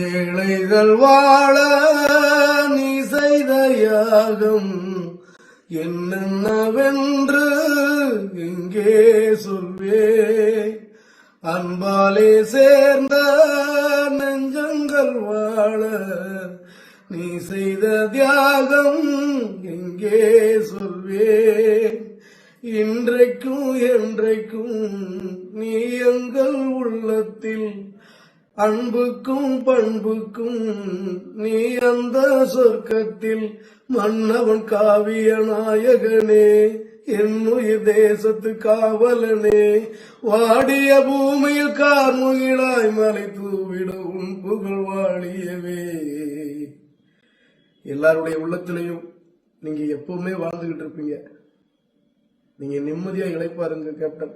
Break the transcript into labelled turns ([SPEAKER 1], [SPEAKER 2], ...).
[SPEAKER 1] ஏழைகள் வாழ நீ செய்த யாகம் என்னென்னவென்று இங்கே சொல்வே. அன்பாலே சேர்ந்த நெஞ்சங்கள் வாழ நீ செய்த தியாகம் எங்கே சொல்வே. இன்றைக்கும் என்றைக்கும் நீ எங்கள் உள்ளத்தில் அன்புக்கும் பண்புக்கும் நீ அந்த சொர்க்கத்தில் மன்னவன் காவிய நாயகனே, என்னுயிர் தேசத்து காவலனே. வாடிய பூமியில் கார்முகிலாய் மலை தூவிடும் புகழ் வாழியவே. எல்லாருடைய உள்ளத்திலையும் நீங்க எப்பவுமே வாழ்ந்துகிட்டு இருப்பீங்க. நீங்க நிம்மதியா இளைப்பாருங்க கேப்டன்.